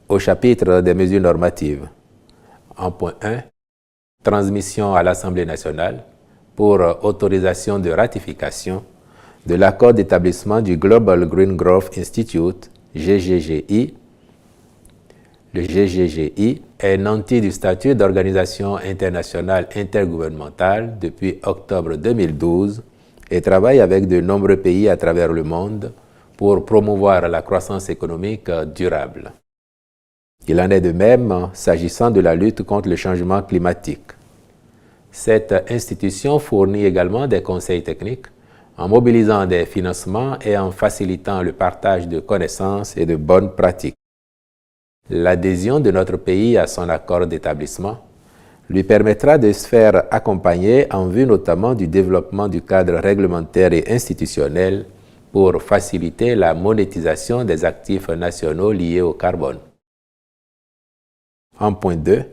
au chapitre des mesures normatives. En point 1, transmission à l'Assemblée nationale pour autorisation de ratification de l'accord d'établissement du Global Green Growth Institute, GGGI. Le GGGI est nanti du statut d'organisation internationale intergouvernementale depuis octobre 2012 et travaille avec de nombreux pays à travers le monde pour promouvoir la croissance économique durable. Il en est de même s'agissant de la lutte contre le changement climatique. Cette institution fournit également des conseils techniques en mobilisant des financements et en facilitant le partage de connaissances et de bonnes pratiques. L'adhésion de notre pays à son accord d'établissement lui permettra de se faire accompagner en vue notamment du développement du cadre réglementaire et institutionnel pour faciliter la monétisation des actifs nationaux liés au carbone. En point 2,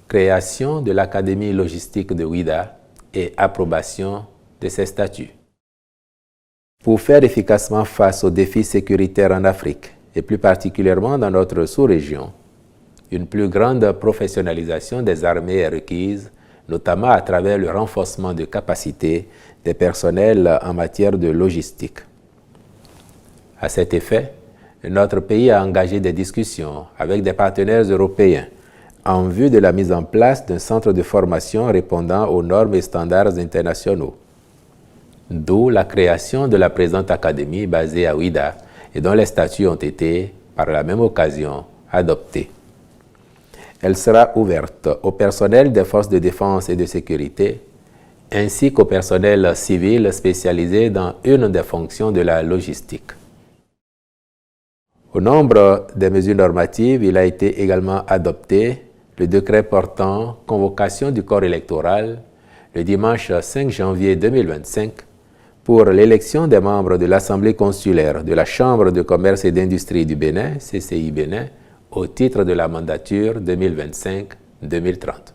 création de l'Académie logistique de Ouidah et approbation de ses statuts. Pour faire efficacement face aux défis sécuritaires en Afrique, et plus particulièrement dans notre sous-région, une plus grande professionnalisation des armées est requise, notamment à travers le renforcement de capacités des personnels en matière de logistique. À cet effet, notre pays a engagé des discussions avec des partenaires européens en vue de la mise en place d'un centre de formation répondant aux normes et standards internationaux. D'où la création de la présente académie basée à Ouidah et dont les statuts ont été, par la même occasion, adoptés. Elle sera ouverte au personnel des forces de défense et de sécurité, ainsi qu'au personnel civil spécialisé dans une des fonctions de la logistique. Au nombre des mesures normatives, il a été également adopté le décret portant convocation du corps électoral le dimanche 5 janvier 2025 pour l'élection des membres de l'Assemblée consulaire de la Chambre de commerce et d'industrie du Bénin, CCI Bénin, au titre de la mandature 2025-2030.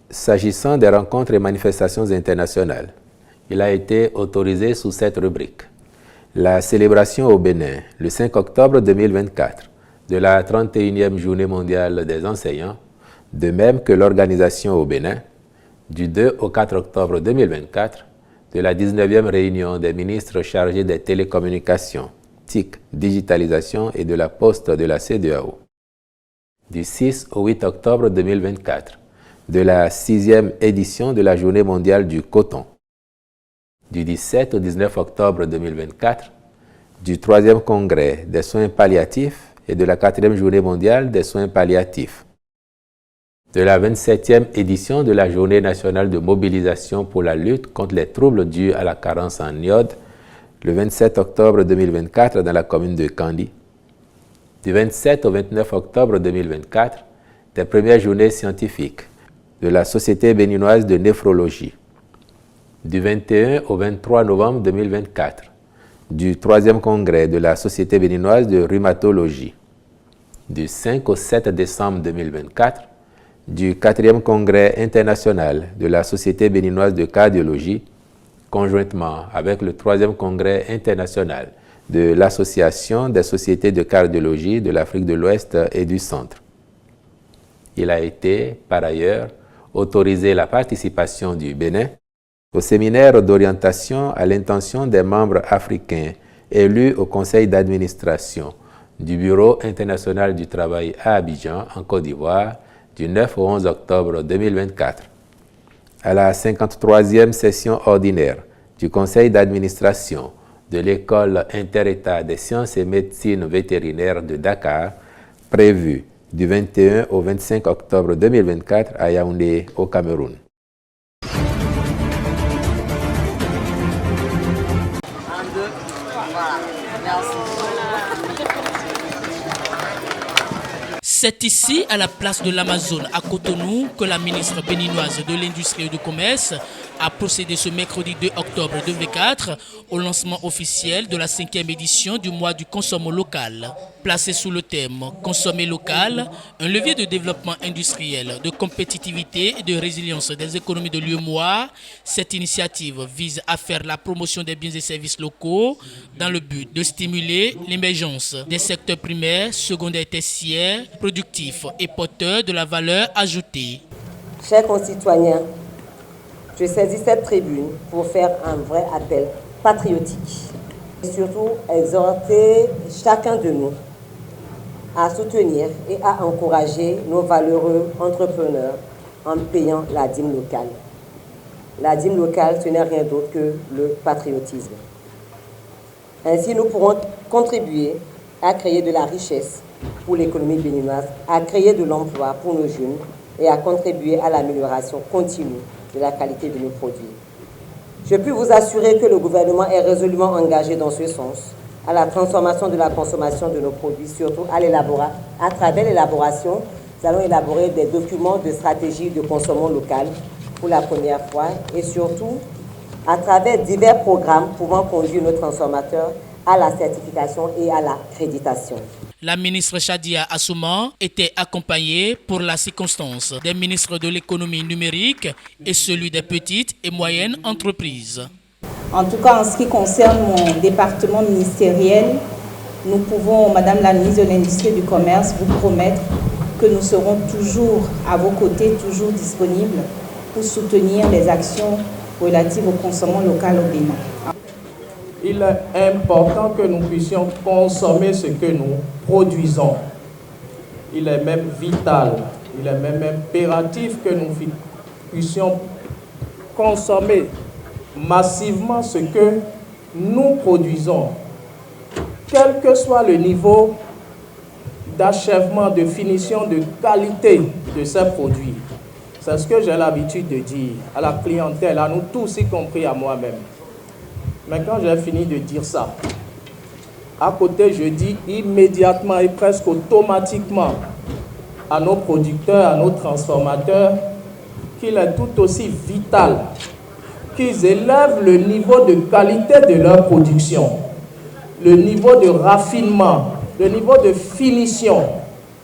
S'agissant des rencontres et manifestations internationales, il a été autorisé sous cette rubrique. La célébration au Bénin, le 5 octobre 2024, de la 31e Journée mondiale des enseignants, de même que l'organisation au Bénin, du 2 au 4 octobre 2024, de la 19e réunion des ministres chargés des télécommunications, TIC, digitalisation et de la poste de la CEDEAO. Du 6 au 8 octobre 2024, de la 6e édition de la Journée mondiale du coton. Du 17 au 19 octobre 2024, du 3e congrès des soins palliatifs et de la 4e Journée mondiale des soins palliatifs. De la 27e édition de la Journée nationale de mobilisation pour la lutte contre les troubles dus à la carence en iode, le 27 octobre 2024 dans la commune de Kandi. Du 27 au 29 octobre 2024, des premières journées scientifiques de la Société béninoise de néphrologie. Du 21 au 23 novembre 2024, du 3e congrès de la Société béninoise de rhumatologie. Du 5 au 7 décembre 2024, du 4e congrès international de la Société béninoise de cardiologie, conjointement avec le 3e congrès international de l'Association des sociétés de cardiologie de l'Afrique de l'Ouest et du Centre. Il a été, par ailleurs, autorisé la participation du Bénin au séminaire d'orientation à l'intention des membres africains élus au conseil d'administration du Bureau international du travail à Abidjan, en Côte d'Ivoire, du 9 au 11 octobre 2024, à la 53e session ordinaire du conseil d'administration de l'École inter-État des sciences et médecine vétérinaire de Dakar, prévue du 21 au 25 octobre 2024 à Yaoundé, au Cameroun. C'est ici, à la place de l'Amazone à Cotonou, que la ministre béninoise de l'Industrie et du Commerce a procédé ce mercredi 2 octobre 2024 au lancement officiel de la 5e édition du mois du consommation local. Placé sous le thème « Consommer local », un levier de développement industriel, de compétitivité et de résilience des économies de l'UEMOA, cette initiative vise à faire la promotion des biens et services locaux dans le but de stimuler l'émergence des secteurs primaires, secondaires et tertiaires, productifs et porteurs de la valeur ajoutée. Chers concitoyens, je saisis cette tribune pour faire un vrai appel patriotique et surtout exhorter chacun de nous à soutenir et à encourager nos valeureux entrepreneurs en payant la dîme locale. La dîme locale, ce n'est rien d'autre que le patriotisme. Ainsi, nous pourrons contribuer à créer de la richesse pour l'économie béninoise, à créer de l'emploi pour nos jeunes et à contribuer à l'amélioration continue de la qualité de nos produits. Je puis vous assurer que le gouvernement est résolument engagé dans ce sens, à la transformation de la consommation de nos produits, surtout à travers l'élaboration. Nous allons élaborer des documents de stratégie de consommation locale pour la première fois et surtout à travers divers programmes pouvant conduire nos transformateurs à la certification et à l'accréditation. La ministre Chadia Assouman était accompagnée pour la circonstance des ministres de l'économie numérique et celui des petites et moyennes entreprises. En tout cas, en ce qui concerne mon département ministériel, nous pouvons, Madame la ministre de l'Industrie et du Commerce, vous promettre que nous serons toujours à vos côtés, toujours disponibles pour soutenir les actions relatives au consommation local au Bénin. Il est important que nous puissions consommer ce que nous produisons. Il est même vital, il est même impératif que nous puissions consommer massivement ce que nous produisons, quel que soit le niveau d'achèvement, de finition, de qualité de ces produits. C'est ce que j'ai l'habitude de dire à la clientèle, à nous tous, y compris à moi-même. Mais quand j'ai fini de dire ça, à côté, je dis immédiatement et presque automatiquement à nos producteurs, à nos transformateurs, qu'il est tout aussi vital qu'ils élèvent le niveau de qualité de leur production, le niveau de raffinement, le niveau de finition.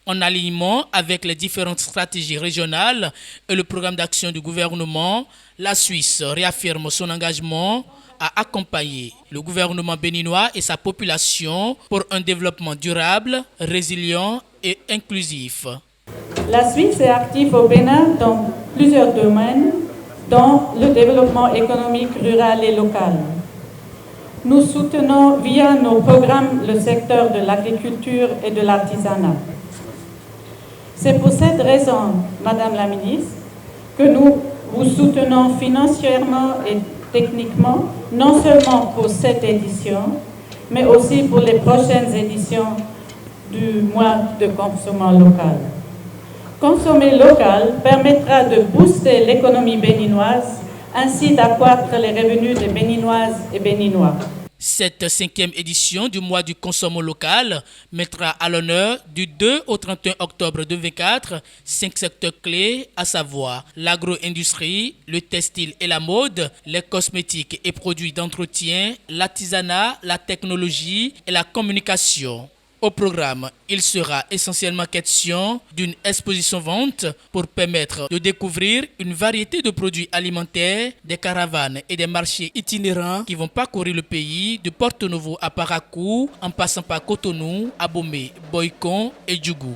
En alignement avec les différentes stratégies régionales et le programme d'action du gouvernement, la Suisse réaffirme son engagement à accompagner le gouvernement béninois et sa population pour un développement durable, résilient et inclusif. La Suisse est active au Bénin dans plusieurs domaines, dont le développement économique rural et local. Nous soutenons via nos programmes le secteur de l'agriculture et de l'artisanat. C'est pour cette raison, Madame la ministre, que nous vous soutenons financièrement et techniquement, non seulement pour cette édition, mais aussi pour les prochaines éditions du mois de consommation local. Consommer local permettra de booster l'économie béninoise, ainsi d'accroître les revenus des Béninoises et Béninois. Cette 5e édition du mois du consommation local mettra à l'honneur du 2 au 31 octobre 2024 5 secteurs clés, à savoir l'agro-industrie, le textile et la mode, les cosmétiques et produits d'entretien, l'artisanat, la technologie et la communication. Au programme, il sera essentiellement question d'une exposition-vente pour permettre de découvrir une variété de produits alimentaires, des caravanes et des marchés itinérants qui vont parcourir le pays de Porto Novo à Parakou, en passant par Cotonou, Abomey, Boycon et Djougou.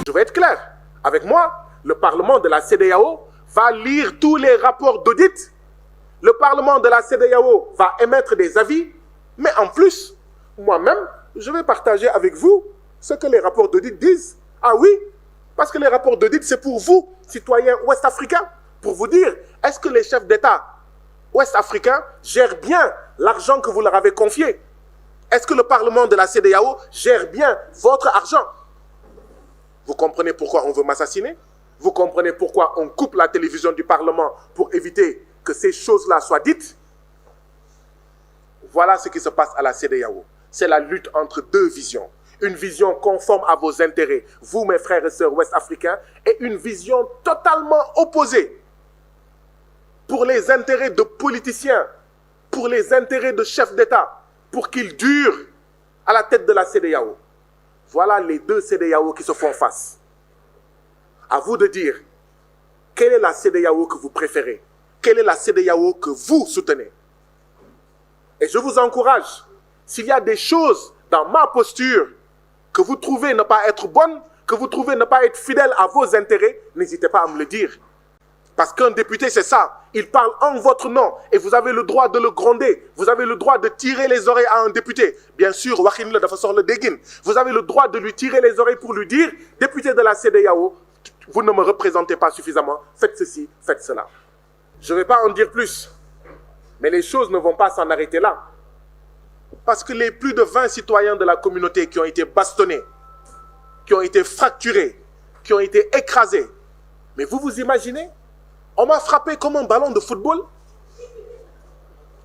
Je vais être clair. Avec moi, le Parlement de la CEDEAO va lire tous les rapports d'audit. Le Parlement de la CEDEAO va émettre des avis. Mais en plus, moi-même, je vais partager avec vous ce que les rapports d'audit disent. Ah oui, parce que les rapports d'audit, c'est pour vous, citoyens ouest-africains, pour vous dire, est-ce que les chefs d'État ouest-africains gèrent bien l'argent que vous leur avez confié? Est-ce que le Parlement de la CEDEAO gère bien votre argent? Vous comprenez pourquoi on veut m'assassiner? Vous comprenez pourquoi on coupe la télévision du Parlement pour éviter que ces choses-là soient dites? Voilà ce qui se passe à la CEDEAO. C'est la lutte entre deux visions. Une vision conforme à vos intérêts, vous mes frères et sœurs ouest-africains, et une vision totalement opposée. pour les intérêts de politiciens, pour les intérêts de chefs d'État, pour qu'ils durent à la tête de la CEDEAO. Voilà les deux CEDEAO qui se font face. À vous de dire, quelle est la CEDEAO que vous préférez? Quelle est la CEDEAO que vous soutenez? Et je vous encourage, s'il y a des choses dans ma posture que vous trouvez ne pas être bonnes, que vous trouvez ne pas être fidèles à vos intérêts, n'hésitez pas à me le dire. Parce qu'un député, c'est ça. Il parle en votre nom et vous avez le droit de le gronder. Vous avez le droit de tirer les oreilles à un député. Bien sûr, vous avez le droit de lui tirer les oreilles pour lui dire, député de la CEDEAO, vous ne me représentez pas suffisamment, faites ceci, faites cela. Je ne vais pas en dire plus, mais les choses ne vont pas s'en arrêter là. Parce que les plus de 20 citoyens de la communauté qui ont été bastonnés, qui ont été fracturés, qui ont été écrasés, mais vous imaginez? On m'a frappé comme un ballon de football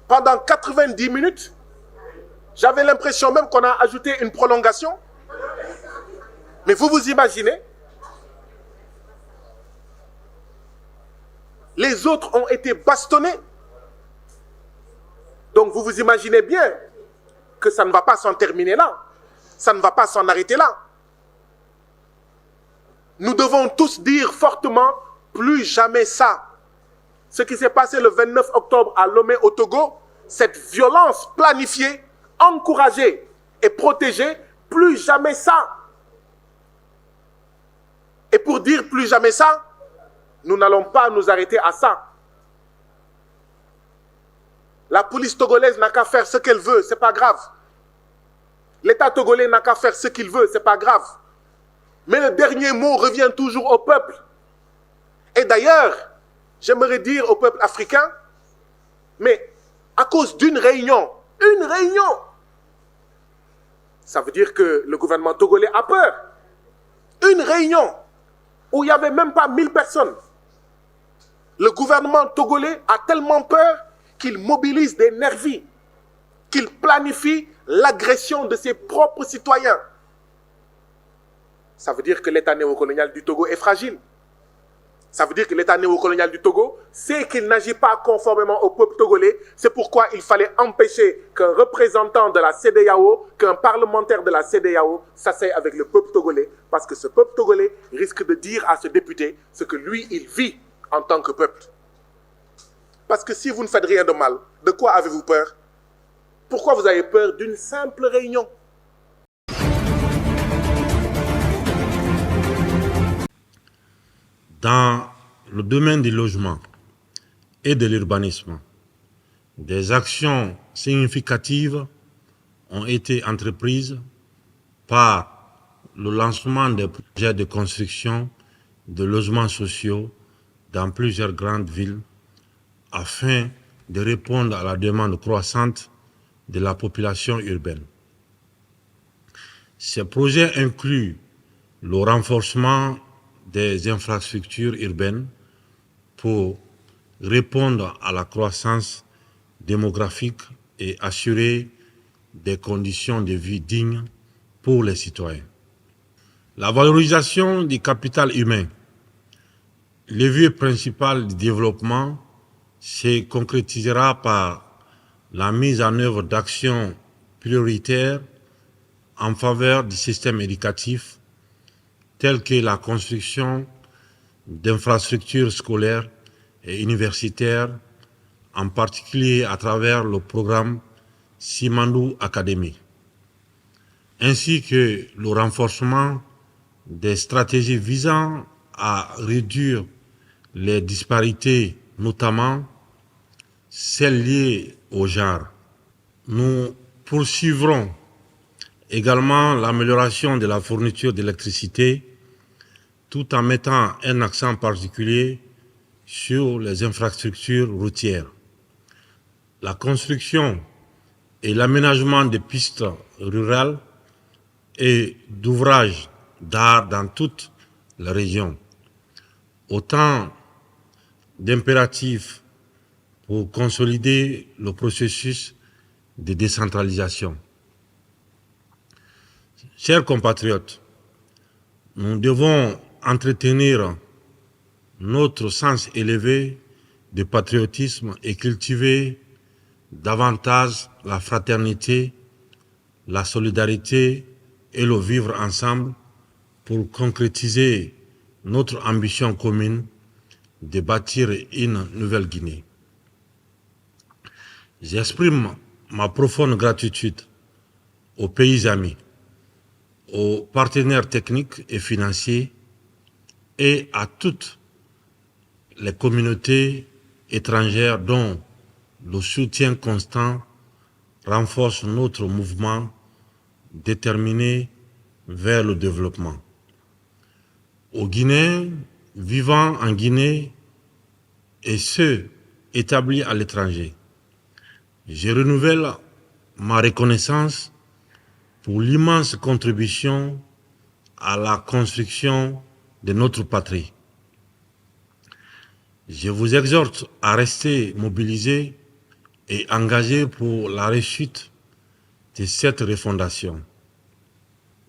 pendant 90 minutes. J'avais l'impression même qu'on a ajouté une prolongation. Mais vous imaginez? Les autres ont été bastonnés. Donc vous imaginez bien que ça ne va pas s'en terminer là. Ça ne va pas s'en arrêter là. Nous devons tous dire fortement, plus jamais ça. Ce qui s'est passé le 29 octobre à Lomé au Togo, cette violence planifiée, encouragée et protégée, plus jamais ça. Et pour dire plus jamais ça, nous n'allons pas nous arrêter à ça. La police togolaise n'a qu'à faire ce qu'elle veut, c'est pas grave. L'État togolais n'a qu'à faire ce qu'il veut, c'est pas grave. Mais le dernier mot revient toujours au peuple. Et d'ailleurs, j'aimerais dire au peuple africain, mais à cause d'une réunion, ça veut dire que le gouvernement togolais a peur. Une réunion où il n'y avait même pas 1000 personnes. Le gouvernement togolais a tellement peur qu'il mobilise des nervis, qu'il planifie l'agression de ses propres citoyens. Ça veut dire que l'État néocolonial du Togo est fragile. Ça veut dire que l'État néocolonial du Togo sait qu'il n'agit pas conformément au peuple togolais. C'est pourquoi il fallait empêcher qu'un représentant de la CEDEAO, qu'un parlementaire de la CEDEAO s'asseye avec le peuple togolais. Parce que ce peuple togolais risque de dire à ce député ce que lui, il vit en tant que peuple. Parce que si vous ne faites rien de mal, de quoi avez-vous peur? Pourquoi vous avez peur d'une simple réunion? Dans le domaine du logement et de l'urbanisme, des actions significatives ont été entreprises par le lancement des projets de construction de logements sociaux dans plusieurs grandes villes afin de répondre à la demande croissante de la population urbaine. Ces projets incluent le renforcement des infrastructures urbaines pour répondre à la croissance démographique et assurer des conditions de vie dignes pour les citoyens. La valorisation du capital humain, levier principal du développement, se concrétisera par la mise en œuvre d'actions prioritaires en faveur du système éducatif, telles que la construction d'infrastructures scolaires et universitaires, en particulier à travers le programme Simandou Academy, ainsi que le renforcement des stratégies visant à réduire les disparités, notamment celles liées au genre. Nous poursuivrons également l'amélioration de la fourniture d'électricité, tout en mettant un accent particulier sur les infrastructures routières. La construction et l'aménagement des pistes rurales et d'ouvrages d'art dans toute la région. Autant d'impératifs pour consolider le processus de décentralisation. Chers compatriotes, nous devons entretenir notre sens élevé de patriotisme et cultiver davantage la fraternité, la solidarité et le vivre ensemble pour concrétiser notre ambition commune de bâtir une nouvelle Guinée. J'exprime ma profonde gratitude aux pays amis, aux partenaires techniques et financiers et à toutes les communautés étrangères dont le soutien constant renforce notre mouvement déterminé vers le développement. Aux Guinéens vivant en Guinée et ceux établis à l'étranger, je renouvelle ma reconnaissance pour l'immense contribution à la construction de notre patrie. Je vous exhorte à rester mobilisés et engagés pour la réussite de cette refondation.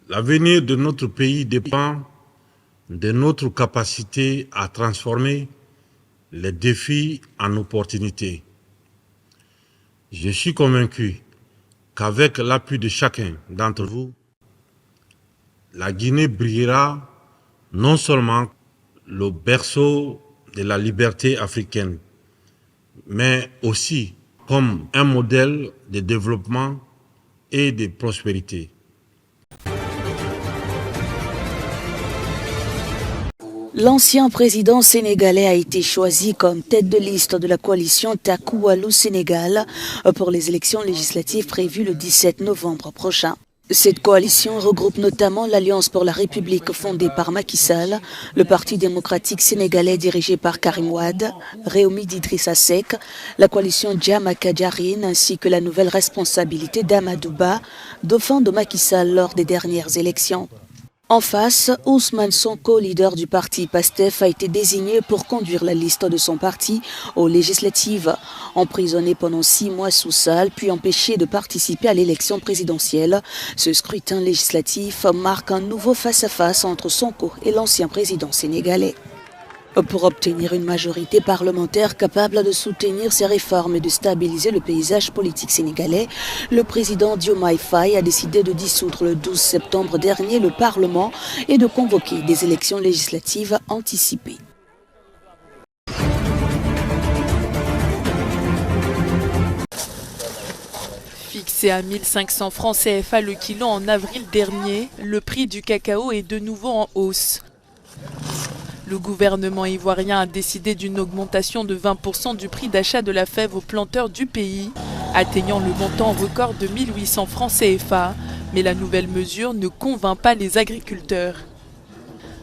L'avenir de notre pays dépend de notre capacité à transformer les défis en opportunités. Je suis convaincu qu'avec l'appui de chacun d'entre vous, la Guinée brillera non seulement le berceau de la liberté africaine, mais aussi comme un modèle de développement et de prospérité. L'ancien président sénégalais a été choisi comme tête de liste de la coalition Takku Wallu Sénégal pour les élections législatives prévues le 17 novembre prochain. Cette coalition regroupe notamment l'Alliance pour la République fondée par Macky Sall, le Parti démocratique sénégalais dirigé par Karim Wade, Réumi d'Idrissa Seck, la coalition Jama Kadjarine ainsi que la nouvelle responsabilité d'Amadou Ba, dauphin de Macky Sall lors des dernières élections. En face, Ousmane Sonko, leader du parti PASTEF, a été désigné pour conduire la liste de son parti aux législatives. Emprisonné pendant 6 mois sous Sall, puis empêché de participer à l'élection présidentielle, ce scrutin législatif marque un nouveau face-à-face entre Sonko et l'ancien président sénégalais. Pour obtenir une majorité parlementaire capable de soutenir ces réformes et de stabiliser le paysage politique sénégalais, le président Diomaye Faye a décidé de dissoudre le 12 septembre dernier le Parlement et de convoquer des élections législatives anticipées. Fixé à 1500 francs CFA le kilo en avril dernier, le prix du cacao est de nouveau en hausse. Le gouvernement ivoirien a décidé d'une augmentation de 20% du prix d'achat de la fève aux planteurs du pays, atteignant le montant record de 1800 francs CFA, mais la nouvelle mesure ne convainc pas les agriculteurs.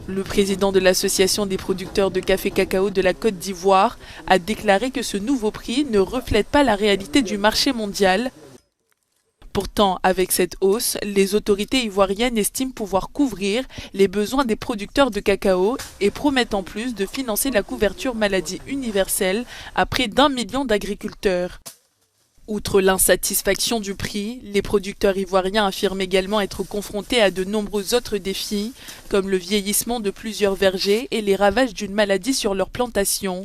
Le président de l'association des producteurs de café-cacao de la Côte d'Ivoire a déclaré que ce nouveau prix ne reflète pas la réalité du marché mondial. Pourtant, avec cette hausse, les autorités ivoiriennes estiment pouvoir couvrir les besoins des producteurs de cacao et promettent en plus de financer la couverture maladie universelle à près d'1 million d'agriculteurs. Outre l'insatisfaction du prix, les producteurs ivoiriens affirment également être confrontés à de nombreux autres défis, comme le vieillissement de plusieurs vergers et les ravages d'une maladie sur leurs plantations.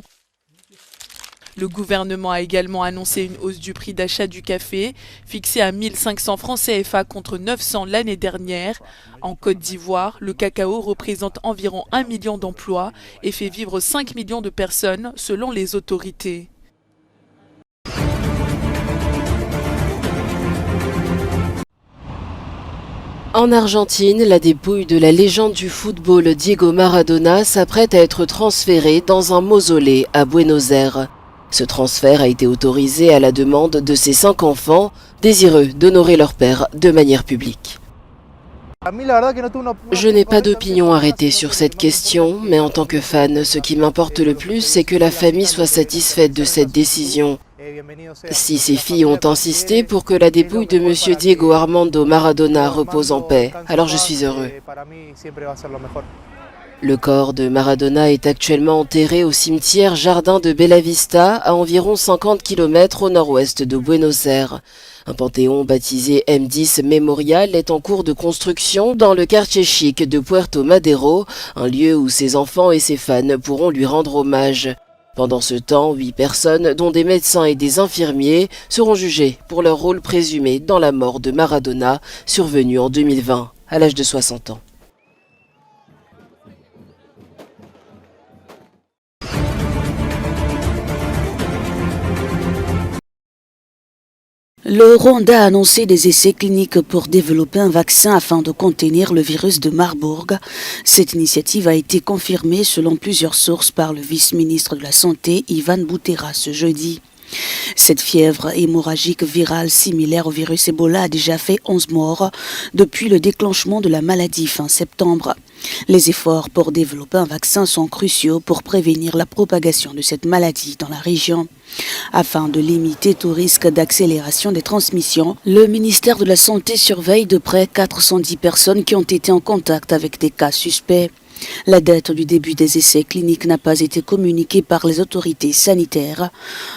Le gouvernement a également annoncé une hausse du prix d'achat du café, fixé à 1500 francs CFA contre 900 l'année dernière. En Côte d'Ivoire, le cacao représente environ 1 million d'emplois et fait vivre 5 millions de personnes selon les autorités. En Argentine, la dépouille de la légende du football Diego Maradona s'apprête à être transférée dans un mausolée à Buenos Aires. Ce transfert a été autorisé à la demande de ses 5 enfants, désireux d'honorer leur père de manière publique. Je n'ai pas d'opinion arrêtée sur cette question, mais en tant que fan, ce qui m'importe le plus, c'est que la famille soit satisfaite de cette décision. Si ses filles ont insisté pour que la dépouille de M. Diego Armando Maradona repose en paix, alors je suis heureux. Le corps de Maradona est actuellement enterré au cimetière Jardin de Bella Vista, à environ 50 km au nord-ouest de Buenos Aires. Un panthéon baptisé M10 Memorial est en cours de construction dans le quartier chic de Puerto Madero, un lieu où ses enfants et ses fans pourront lui rendre hommage. Pendant ce temps, 8 personnes, dont des médecins et des infirmiers, seront jugées pour leur rôle présumé dans la mort de Maradona, survenue en 2020, à l'âge de 60 ans. Le Rwanda a annoncé des essais cliniques pour développer un vaccin afin de contenir le virus de Marburg. Cette initiative a été confirmée selon plusieurs sources par le vice-ministre de la Santé, Ivan Butera, ce jeudi. Cette fièvre hémorragique virale similaire au virus Ebola a déjà fait 11 morts depuis le déclenchement de la maladie fin septembre. Les efforts pour développer un vaccin sont cruciaux pour prévenir la propagation de cette maladie dans la région. Afin de limiter tout risque d'accélération des transmissions, le ministère de la Santé surveille de près 410 personnes qui ont été en contact avec des cas suspects. La date du début des essais cliniques n'a pas été communiquée par les autorités sanitaires.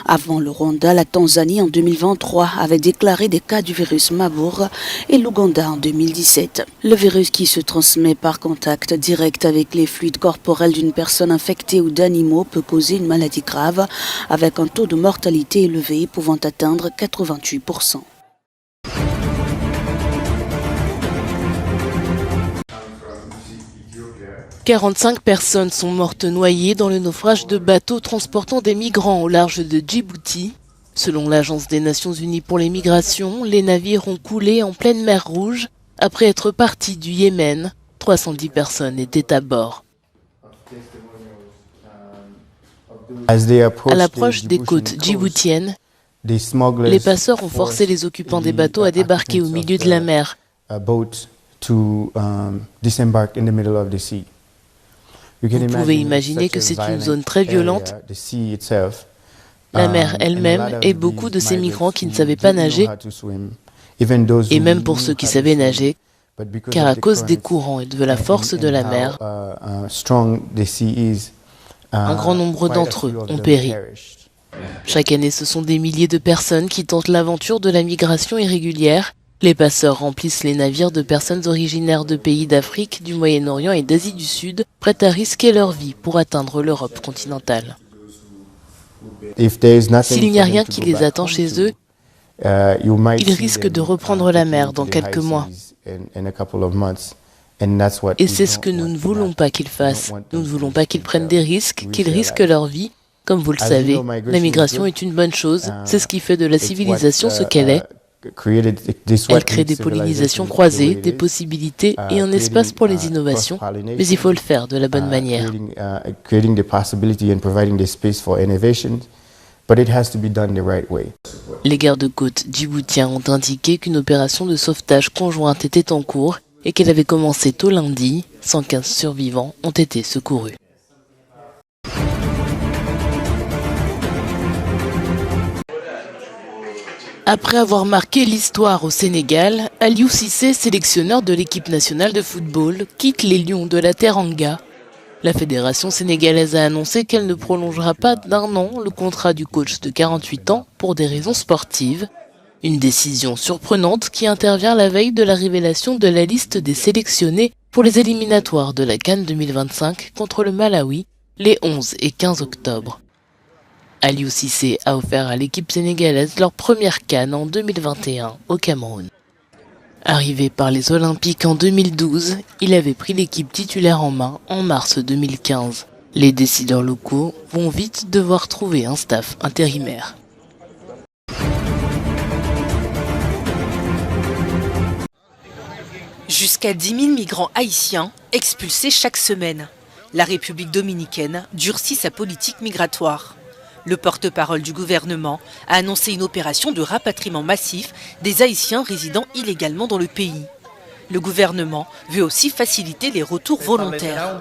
Avant le Rwanda, la Tanzanie en 2023 avait déclaré des cas du virus Marburg et l'Ouganda en 2017. Le virus qui se transmet par contact direct avec les fluides corporels d'une personne infectée ou d'animaux peut causer une maladie grave avec un taux de mortalité élevé pouvant atteindre 88%. 45 personnes sont mortes noyées dans le naufrage de bateaux transportant des migrants au large de Djibouti. Selon l'Agence des Nations Unies pour les migrations, les navires ont coulé en pleine mer Rouge après être partis du Yémen. 310 personnes étaient à bord. À l'approche des côtes djiboutiennes, les passeurs ont forcé les occupants des bateaux à débarquer au milieu de la mer. Vous pouvez imaginer que c'est une zone très violente, la mer elle-même et beaucoup de ces migrants qui ne savaient pas nager, et même pour ceux qui savaient nager, car à cause des courants et de la force de la mer, un grand nombre d'entre eux ont péri. Chaque année, ce sont des milliers de personnes qui tentent l'aventure de la migration irrégulière. Les passeurs remplissent les navires de personnes originaires de pays d'Afrique, du Moyen-Orient et d'Asie du Sud, prêtes à risquer leur vie pour atteindre l'Europe continentale. S'il n'y a rien qui les attend chez eux, ils risquent de reprendre la mer dans quelques mois. Et c'est ce que nous ne voulons pas qu'ils fassent. Nous ne voulons pas qu'ils prennent des risques, qu'ils risquent leur vie. Comme vous le savez, la migration est une bonne chose. C'est ce qui fait de la civilisation ce qu'elle est. Elle crée des pollinisations croisées, des possibilités et un espace pour les innovations, mais il faut le faire de la bonne manière. Les gardes-côtes djiboutiens ont indiqué qu'une opération de sauvetage conjointe était en cours et qu'elle avait commencé tôt lundi. 115 survivants ont été secourus. Après avoir marqué l'histoire au Sénégal, Aliou Cissé, sélectionneur de l'équipe nationale de football, quitte les Lions de la Teranga. La fédération sénégalaise a annoncé qu'elle ne prolongera pas d'1 an le contrat du coach de 48 ans pour des raisons sportives. Une décision surprenante qui intervient la veille de la révélation de la liste des sélectionnés pour les éliminatoires de la CAN 2025 contre le Malawi les 11 et 15 octobre. Aliou Cissé a offert à l'équipe sénégalaise leur première CAN en 2021 au Cameroun. Arrivé par les Olympiques en 2012, il avait pris l'équipe titulaire en main en mars 2015. Les décideurs locaux vont vite devoir trouver un staff intérimaire. Jusqu'à 10 000 migrants haïtiens expulsés chaque semaine. La République dominicaine durcit sa politique migratoire. Le porte-parole du gouvernement a annoncé une opération de rapatriement massif des Haïtiens résidant illégalement dans le pays. Le gouvernement veut aussi faciliter les retours volontaires.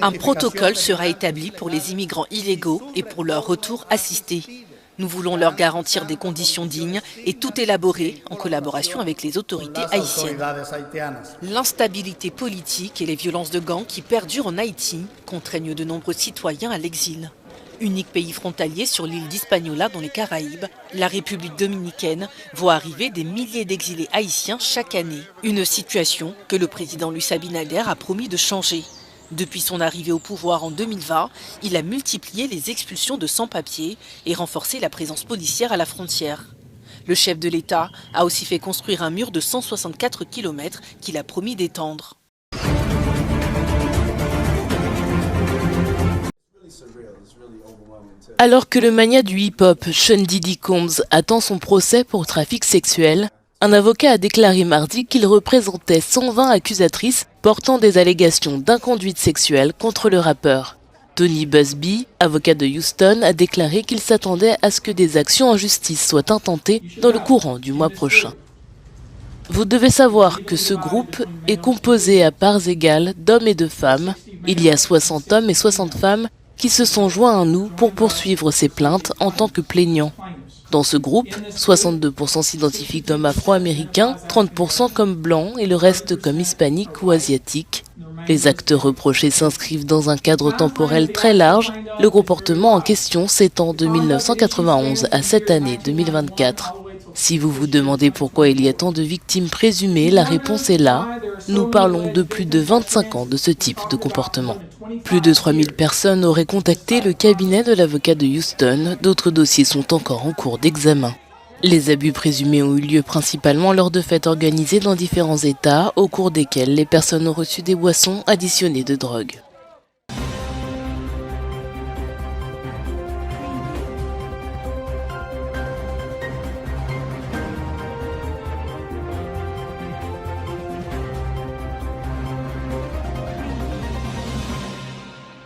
Un protocole sera établi pour les immigrants illégaux et pour leur retour assisté. Nous voulons leur garantir des conditions dignes et tout élaborer en collaboration avec les autorités haïtiennes. L'instabilité politique et les violences de gangs qui perdurent en Haïti contraignent de nombreux citoyens à l'exil. Unique pays frontalier sur l'île d'Hispaniola dans les Caraïbes, la République dominicaine voit arriver des milliers d'exilés haïtiens chaque année. Une situation que le président Luis Abinader a promis de changer. Depuis son arrivée au pouvoir en 2020, il a multiplié les expulsions de sans-papiers et renforcé la présence policière à la frontière. Le chef de l'État a aussi fait construire un mur de 164 km qu'il a promis d'étendre. Alors que le magnat du hip-hop, Sean Diddy Combs, attend son procès pour trafic sexuel, un avocat a déclaré mardi qu'il représentait 120 accusatrices portant des allégations d'inconduite sexuelle contre le rappeur. Tony Busby, avocat de Houston, a déclaré qu'il s'attendait à ce que des actions en justice soient intentées dans le courant du mois prochain. Vous devez savoir que ce groupe est composé à parts égales d'hommes et de femmes. Il y a 60 hommes et 60 femmes qui se sont joints à nous pour poursuivre ces plaintes en tant que plaignants. Dans ce groupe, 62% s'identifient comme afro-américains, 30% comme blancs et le reste comme hispaniques ou asiatiques. Les actes reprochés s'inscrivent dans un cadre temporel très large. Le comportement en question s'étend de 1991 à cette année 2024. Si vous vous demandez pourquoi il y a tant de victimes présumées, la réponse est là. Nous parlons de plus de 25 ans de ce type de comportement. Plus de 3000 personnes auraient contacté le cabinet de l'avocat de Houston. D'autres dossiers sont encore en cours d'examen. Les abus présumés ont eu lieu principalement lors de fêtes organisées dans différents États, au cours desquelles les personnes ont reçu des boissons additionnées de drogue.